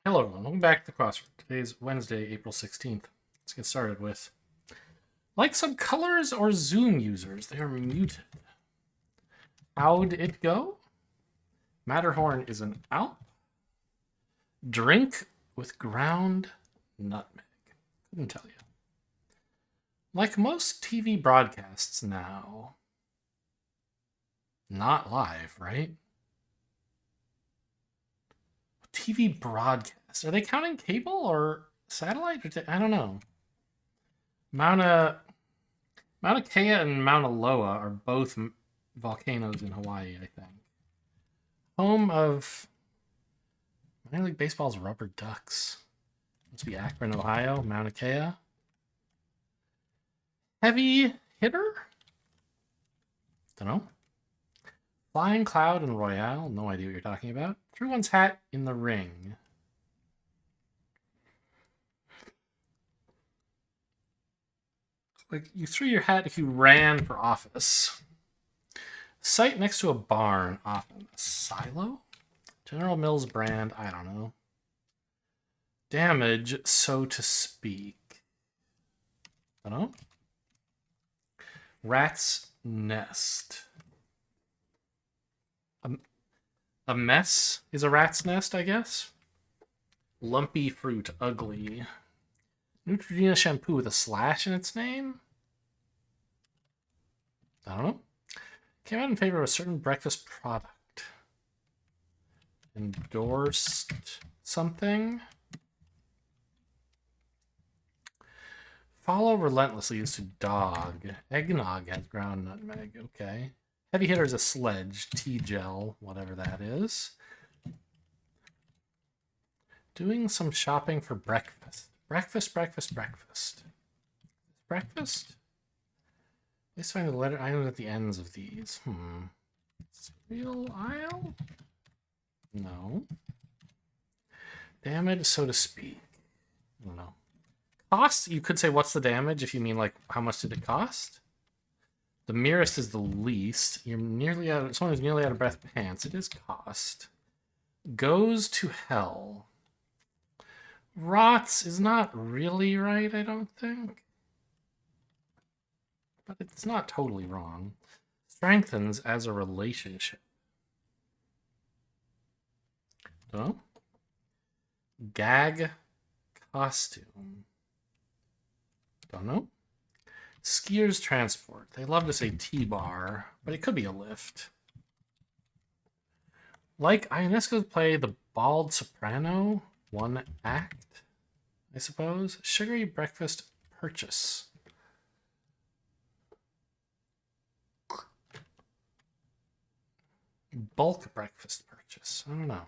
Hello everyone, welcome back to the crossword. Today's Wednesday, April 16th. Let's get started with, like some colors or Zoom users, they are muted. How'd it go? Matterhorn is an Alp. Drink with ground nutmeg. Couldn't tell you. Like most TV broadcasts now, not live, right? TV broadcast. Are they counting cable or satellite? I don't know. Mauna Kea and Mauna Loa are both volcanoes in Hawaii, I think. Home of Minor League Baseball's Rubber Ducks. Must be Akron, Ohio. Mauna Kea. Heavy hitter? Don't know. Flying Cloud and Royale. No idea what you're talking about. Threw one's hat in the ring. Like, you threw your hat if you ran for office. Site next to a barn, often. A silo? General Mills brand, I don't know. Damage, so to speak. I don't know. Rat's nest. A mess is a rat's nest, I guess. Lumpy fruit, ugly. Neutrogena shampoo with a slash in its name? I don't know. Came out in favor of a certain breakfast product. Endorsed something? Follow relentlessly used to dog. Eggnog has ground nutmeg. Okay. Heavy hitter is a sledge. Tea-gel, whatever that is. Doing some shopping for breakfast. Breakfast. Breakfast? Let's find the letter items at the ends of these. Cereal aisle? No. Damage, so to speak. I don't know. Cost? You could say, what's the damage if you mean, like, how much did it cost? The merest is the least. You're nearly out of, someone who's nearly out of breath pants. It is cost. Goes to hell. Rots is not really right, I don't think. But it's not totally wrong. Strengthens as a relationship. Don't know. Gag costume. Don't know. Skiers transport. They love to say T-bar, but it could be a lift. Like Ionesco's play The Bald Soprano, one act, I suppose. Sugary breakfast purchase. Bulk breakfast purchase. I don't know.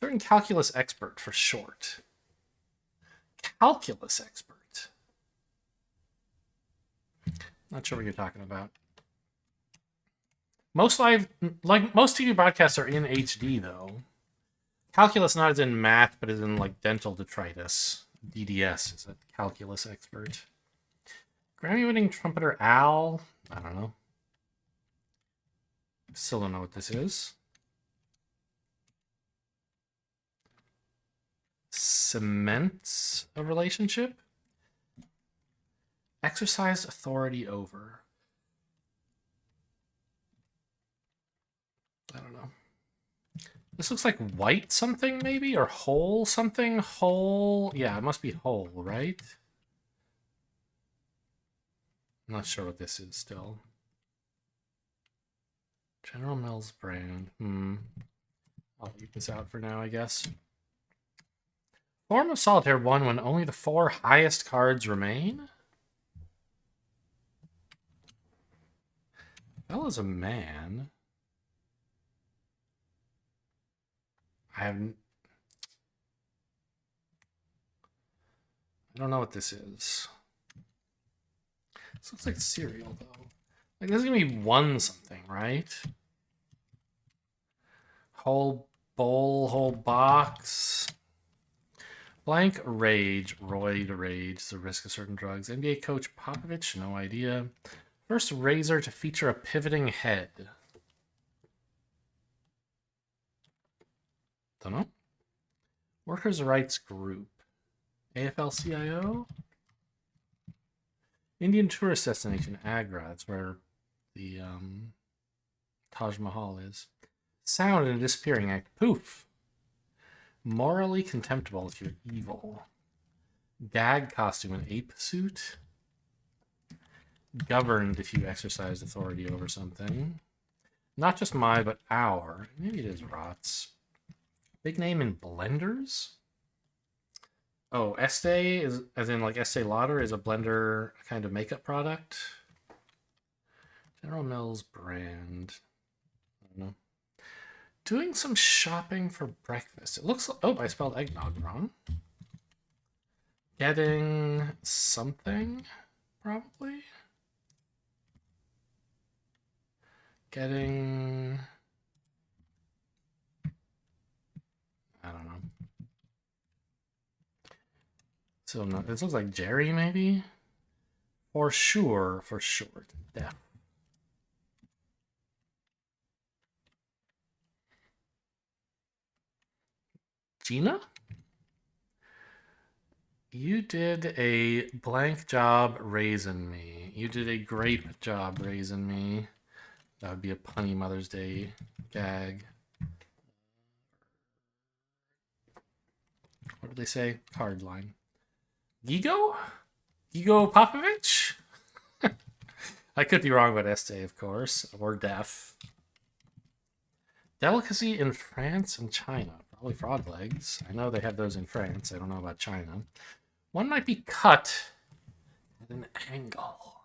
Certain calculus expert for short. Calculus expert. Not sure what you're talking about. Most TV broadcasts are in HD though. Calculus not as in math, but as in like dental detritus. DDS is a calculus expert. Grammy-winning trumpeter Al. I don't know. Still don't know what this is. Cements a relationship. Exercise authority over. I don't know. This looks like white something, maybe? Or whole something? Whole. Yeah, it must be whole, right? I'm not sure what this is still. General Mills brand. I'll leave this out for now, I guess. Form of Solitaire won when only the 4 highest cards remain? Bella's a man. I don't know what this is. This looks like cereal, though. Like, this is gonna be one something, right? Whole bowl, whole box. Blank Rage, Roid Rage, the risk of certain drugs. NBA coach Popovich, no idea. First razor to feature a pivoting head. Don't know. Workers' rights group. AFL-CIO? Indian tourist destination, Agra. That's where the Taj Mahal is. Sound in a disappearing act. Poof. Morally contemptible if you're evil. Gag costume, an ape suit. Governed if you exercise authority over something. Not just my, but our. Maybe it is Rots. Big name in blenders? Oh, Estee is, as in like Estee Lauder, is a blender kind of makeup product. General Mills brand. I don't know. Doing some shopping for breakfast. It looks like, oh, I spelled eggnog wrong. Getting something, probably. Getting, I don't know. So no, this looks like Jerry, maybe? For sure, yeah. Gina? You did a blank job raising me. You did a grape job raising me. That would be a punny Mother's Day gag. What did they say? Card line. Gigo? Gigo Popovich? I could be wrong about Estee, of course. Or deaf. Delicacy in France and China. Probably frog legs. I know they have those in France. I don't know about China. One might be cut at an angle.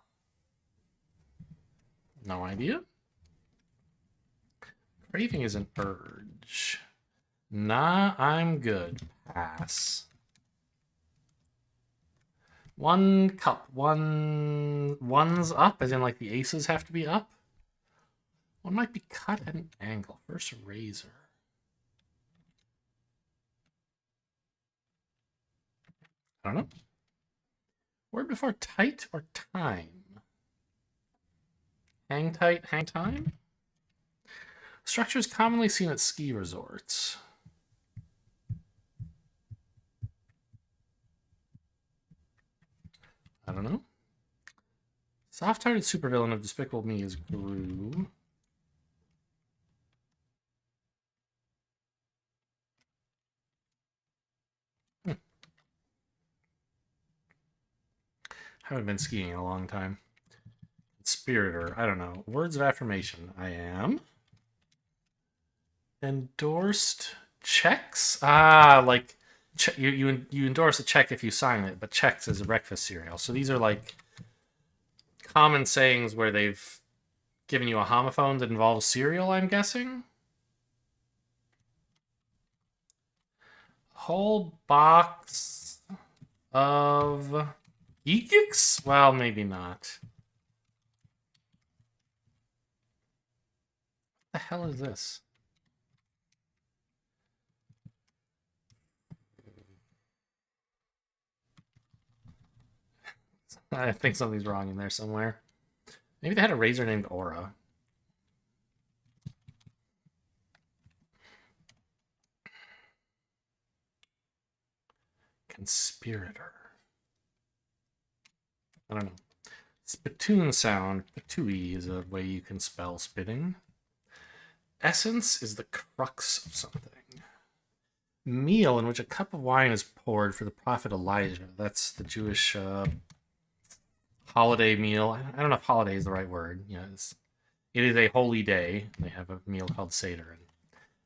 No idea. Craving is an urge. Nah, I'm good. Pass. One cup. One's up, as in like the aces have to be up. One might be cut at an angle. First razor. I don't know. Word before tight or time? Hang tight, hang time? Structures commonly seen at ski resorts. I don't know. Soft-hearted supervillain of Despicable Me is Gru. Haven't been skiing in a long time. Conspirator. I don't know. Words of affirmation. I am. Endorsed checks? Ah, like you endorse a check if you sign it, but checks is a breakfast cereal. So these are like common sayings where they've given you a homophone that involves cereal, I'm guessing. Whole box of geeks? Well, maybe not. What the hell is this? I think something's wrong in there somewhere. Maybe they had a razor named Aura. Conspirator. I don't know. Spittoon sound. Patooey is a way you can spell spitting. Essence is the crux of something. Meal in which a cup of wine is poured for the prophet Elijah. That's the Jewish holiday meal. I don't know if holiday is the right word. You know, it is a holy day. They have a meal called Seder, and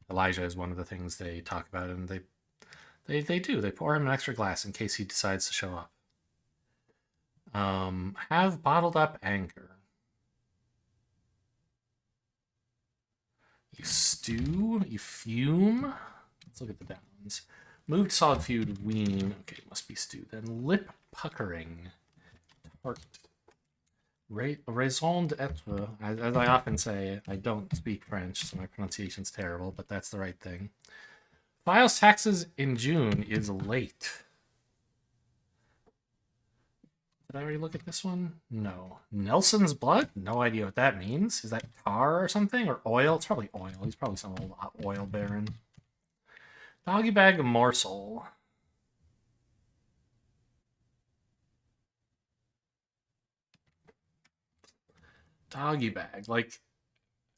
Elijah is one of the things they talk about, and they do. They pour him an extra glass in case he decides to show up. Have bottled up anger. You stew. You fume. Let's look at the downs. Moved solid feud. Wean. Okay, must be stew. Then lip puckering. Tart. Raison d'etre. As I often say, I don't speak French, so my pronunciation's terrible, but that's the right thing. Files taxes in June is late. Did I already look at this one? No. Nelson's blood? No idea what that means. Is that tar or something? Or oil? It's probably oil. He's probably some old oil baron. Doggy bag morsel. Doggy bag, like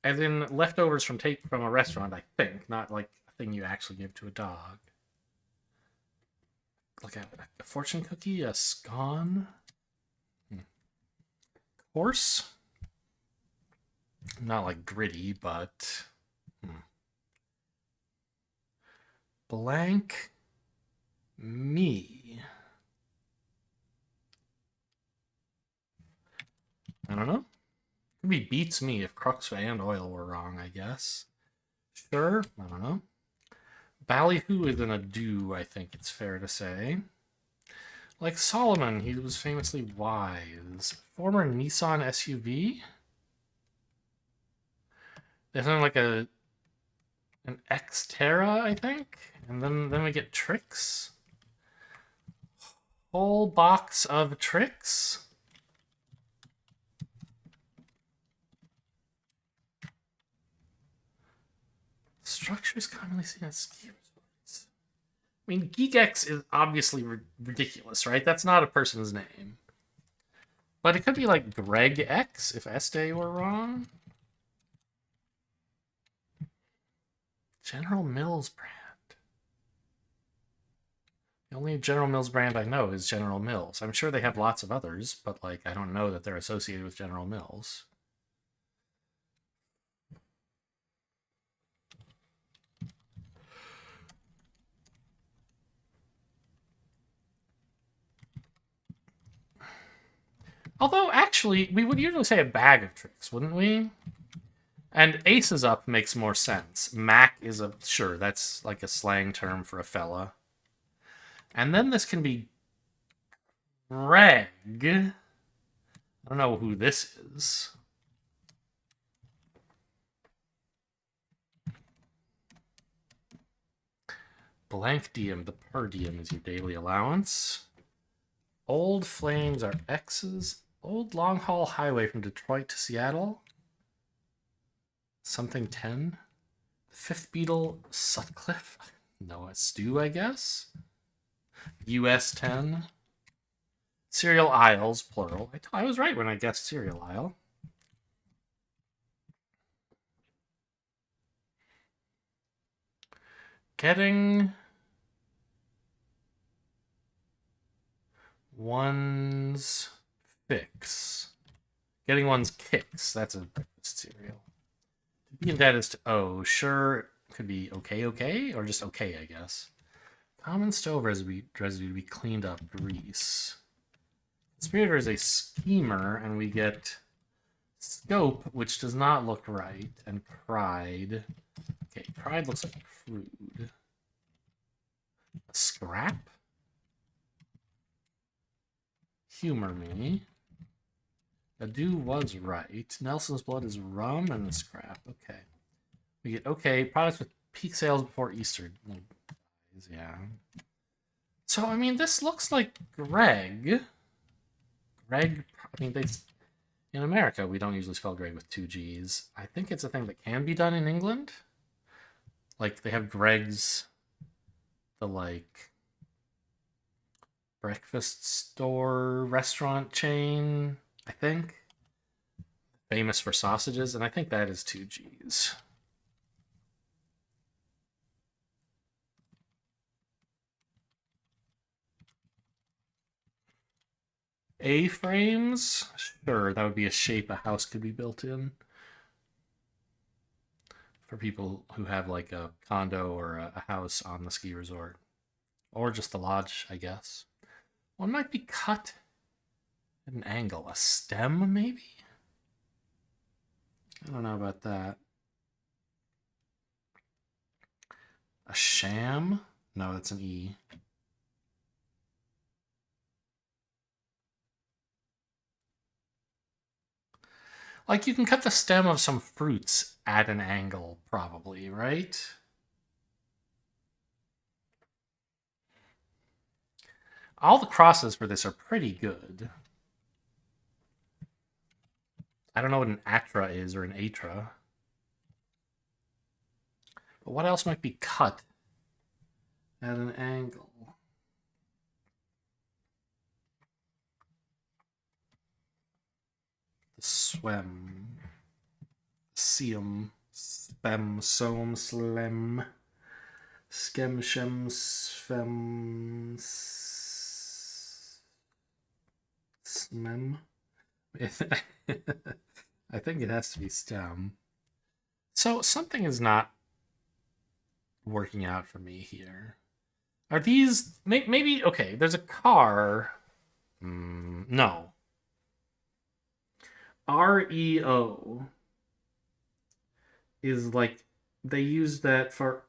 as in leftovers from a restaurant. I think not like a thing you actually give to a dog. Like a fortune cookie, a scone. Horse. Not like gritty, but blank me. I don't know. Could be beats me if crux and oil were wrong, I guess. Sure, I don't know. Ballyhoo is in a do, I think it's fair to say. Like Solomon, he was famously wise. Former Nissan SUV? There's something like an Xterra, I think? And then we get tricks. Whole box of tricks. Structures commonly seen as ski resorts. I mean, GeekX is obviously ridiculous, right? That's not a person's name. But it could be like Greg X if Este were wrong. General Mills brand. The only General Mills brand I know is General Mills. I'm sure they have lots of others, but like I don't know that they're associated with General Mills. Although, actually, we would usually say a bag of tricks, wouldn't we? And aces up makes more sense. Mac is a... Sure, that's like a slang term for a fella. And then this can be Greg. I don't know who this is. Blank diem. The per diem is your daily allowance. Old flames are X's. Old long haul highway from Detroit to Seattle. Something 10. The fifth Beatle, Sutcliffe. Noah Stew, I guess. US 10. Cereal aisles, plural. I was right when I guessed cereal aisle. Getting one's fix. Getting one's kicks. That's a breakfast cereal. To be indebted is to owe. Sure, could be okay, or just okay, I guess. Common stove residue to be cleaned up. Grease. Conspirator is a schemer, and we get scope, which does not look right, and pride. Okay, pride looks like crude. A scrap? Humor me. The do was right. Nelson's blood is rum and a scrap. Okay. We get okay. Products with peak sales before Easter. Yeah. So, I mean, this looks like Greg. Greg, I mean, in America, we don't usually spell Greg with two G's. I think it's a thing that can be done in England. Like, they have Greg's, the, like, breakfast store restaurant chain, I think. Famous for sausages, and I think that is two G's. A-frames? Sure, that would be a shape a house could be built in. For people who have like a condo or a house on the ski resort. Or just the lodge, I guess. One might be cut at an angle. A stem, maybe? I don't know about that. A sham? No, that's an E. Like, you can cut the stem of some fruits at an angle, probably, right? All the crosses for this are pretty good. I don't know what an atra is or an atra. But what else might be cut at an angle. The swem. Seum. Spem. Som. Slem. Skem. Shem. Sfem. Smem. I think it has to be stem. So something is not working out for me here. Are these maybe okay? There's a car. No. REO is like they use that for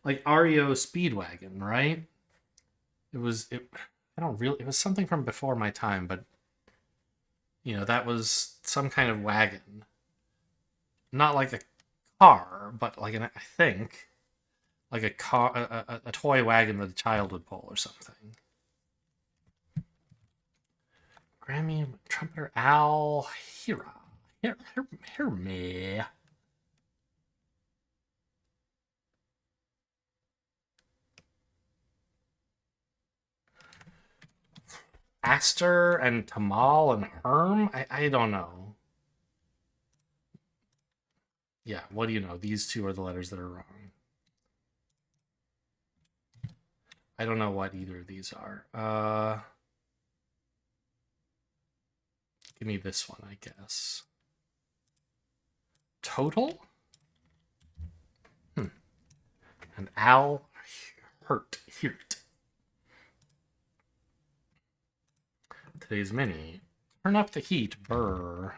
like REO Speedwagon, right? It was I don't really. It was something from before my time, but that was some kind of wagon, not like a car, but like I think like a car, a toy wagon that a child would pull or something. Grammy trumpeter Al Hira. Hear me. Aster and Tamal and Herm? I don't know. Yeah, what do you know? These two are the letters that are wrong. I don't know what either of these are. Give me this one, I guess. Total? And Al Hirt. Today's mini. Turn up the heat, burr.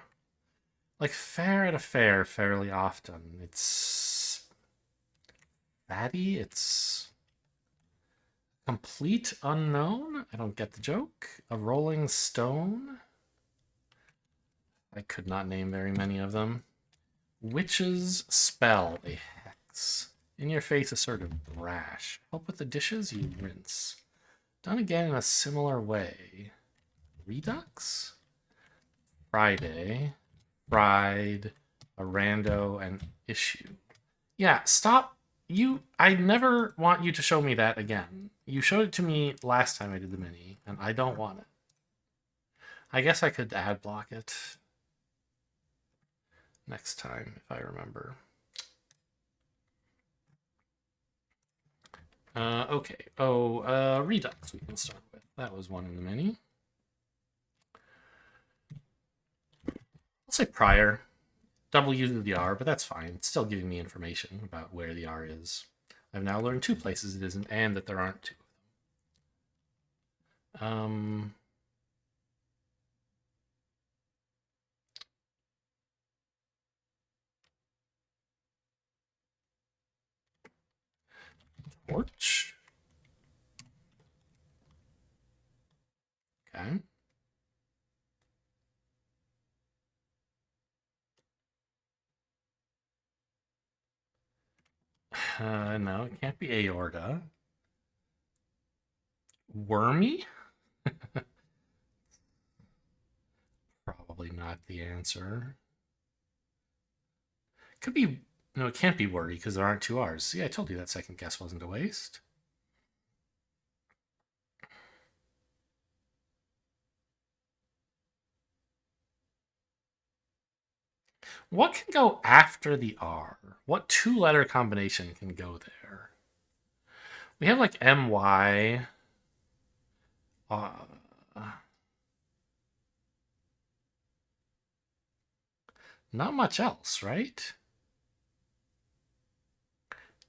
Like fair at a fair fairly often. It's fatty, it's complete unknown. I don't get the joke. A rolling stone. I could not name very many of them. Witch's spell, a hex. In your face, assertive, brash. Help with the dishes, you rinse. Done again in a similar way. Redux? Friday. Fried. A rando, and issue. Yeah, stop. I never want you to show me that again. You showed it to me last time I did the mini, and I don't want it. I guess I could ad block it next time if I remember. Okay. Redux we can start with. That was one in the mini. I'll say prior. Double uses the R, but that's fine. It's still giving me information about where the R is. I've now learned 2 places it isn't, and that there aren't 2 of them. Torch. Okay. No, it can't be aorta. Wormy? Probably not the answer. Could be. No, it can't be worry because there aren't 2 R's. See, I told you that second guess wasn't a waste. What can go after the R? What 2-letter combination can go there? We have like MY. Not much else, right?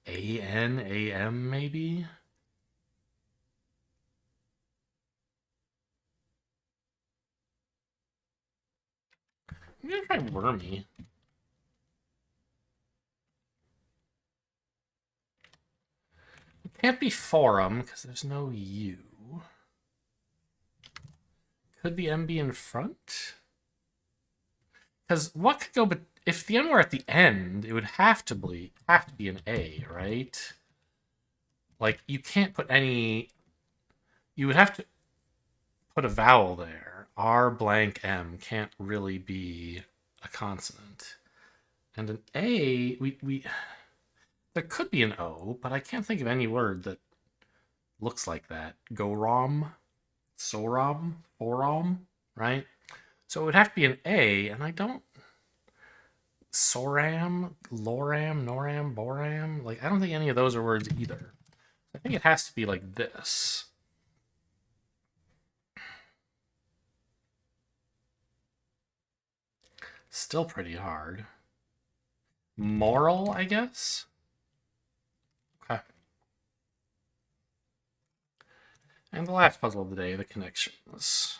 AN, AM, maybe? I'm gonna try wormy. It can't be forum because there's no U. Could the M be in front? Because what could go, but if the M were at the end, it would have to be an A, right? Like you can't put any. You would have to put a vowel there. R blank M can't really be a consonant. And an A, There could be an O, but I can't think of any word that looks like that. Gorom, Sorom, Forom, right? So it would have to be an A, and I don't. Soram, Loram, Noram, Boram. Like, I don't think any of those are words either. I think it has to be like this. Still pretty hard. Moral, I guess? Okay. And the last puzzle of the day, the connections.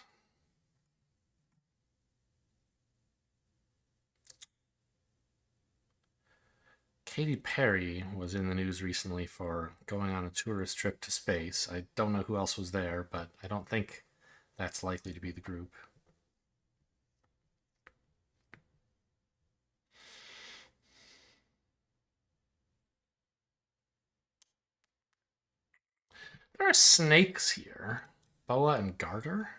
Katy Perry was in the news recently for going on a tourist trip to space. I don't know who else was there, but I don't think that's likely to be the group. There are snakes here. Boa and garter.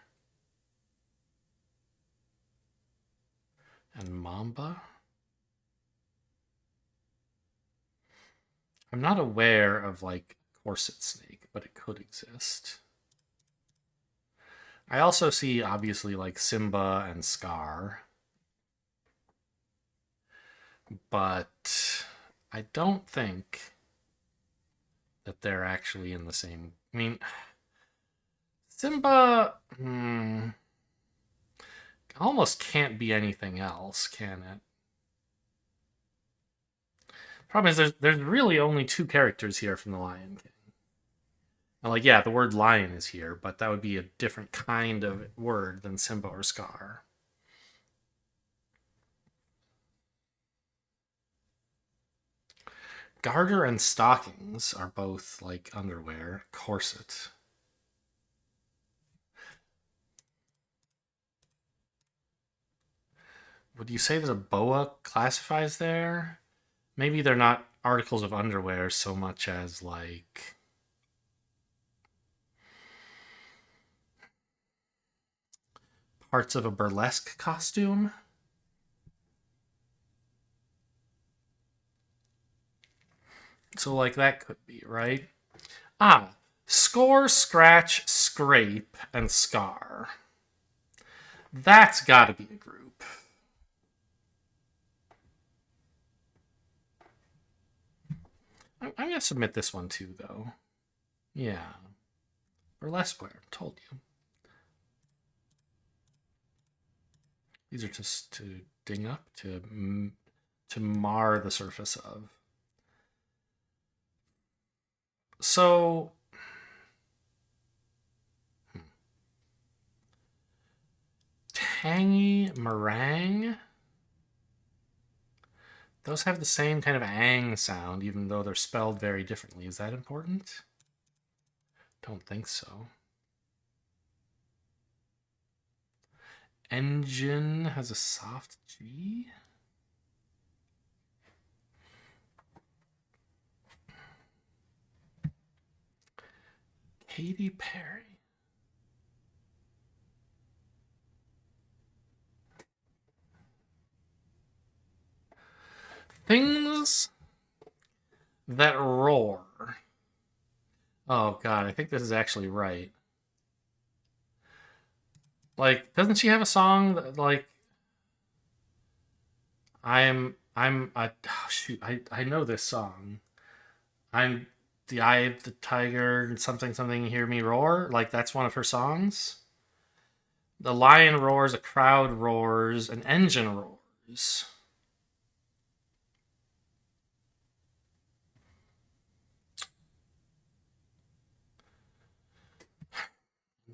And mamba. I'm not aware of like corset snake, but it could exist. I also see obviously like Simba and Scar, but I don't think that they're actually in the same. I mean, Simba almost can't be anything else, can it? Problem is, there's really only two characters here from The Lion King. And like, yeah, the word lion is here, but that would be a different kind of word than Simba or Scar. Garter and stockings are both like underwear. Corset. Would you say that a boa classifies there? Maybe they're not articles of underwear so much as like parts of a burlesque costume. So like that could be, right? Ah, score, scratch, scrape, and scar. That's got to be a group. I'm going to submit this one too, though. Yeah. Burlesque wear, told you. These are just to ding up, to mar the surface of. So, tangy meringue. Those have the same kind of ang sound, even though they're spelled very differently. Is that important? Don't think so. Engine has a soft G. Katy Perry. Things that roar. Oh god, I think this is actually right. Like, doesn't she have a song that, like, oh, shoot, I know this song. I'm the eye of the tiger, something something. Hear me roar. Like that's one of her songs. The lion roars, a crowd roars, an engine roars.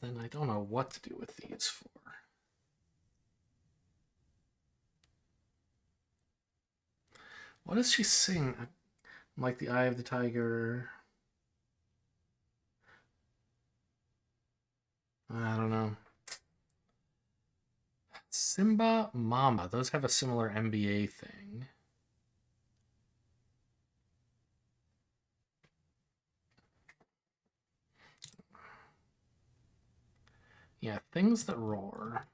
Then I don't know what to do with these for. What does she sing? Like the eye of the tiger. I don't know. Simba, Mama. Those have a similar NBA thing. Yeah, things that roar.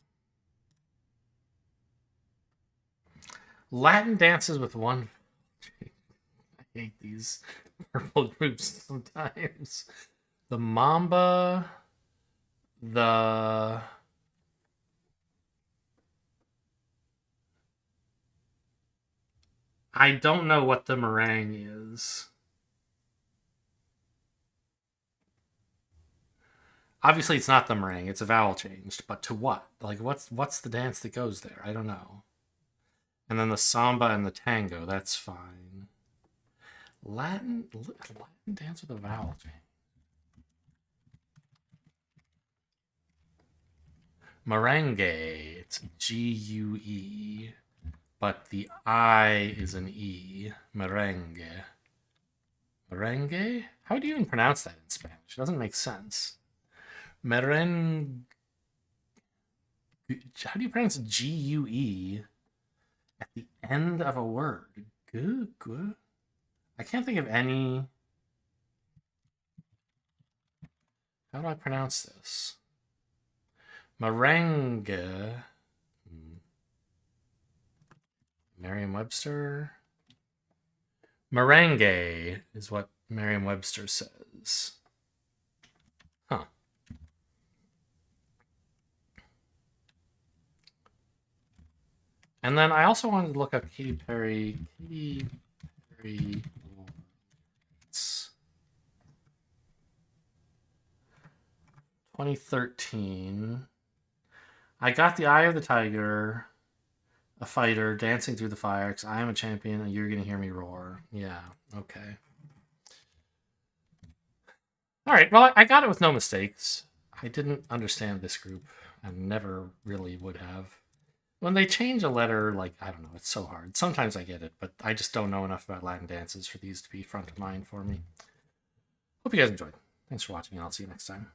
Latin dances with one. I hate these purple groups sometimes. The Mamba, the... I don't know what the meringue is. Obviously, it's not the meringue. It's a vowel changed. But to what? Like, what's the dance that goes there? I don't know. And then the samba and the tango. That's fine. Latin dance with a vowel change. Merengue. It's G-U-E. But the I is an E. Merengue. Merengue? How do you even pronounce that in Spanish? It doesn't make sense. Merengue. How do you pronounce G-U-E at the end of a word? Good. I can't think of any. How do I pronounce this? Merengue. Merriam-Webster. Merengue is what Merriam-Webster says. Huh. And then I also wanted to look up Katy Perry. Katy Perry. It's 2013. I got the Eye of the Tiger, a fighter dancing through the fire, because I am a champion and you're going to hear me roar. Yeah, okay. All right, well, I got it with no mistakes. I didn't understand this group and never really would have. When they change a letter, like, I don't know, it's so hard. Sometimes I get it, but I just don't know enough about Latin dances for these to be front of mind for me. Hope you guys enjoyed. Thanks for watching, and I'll see you next time.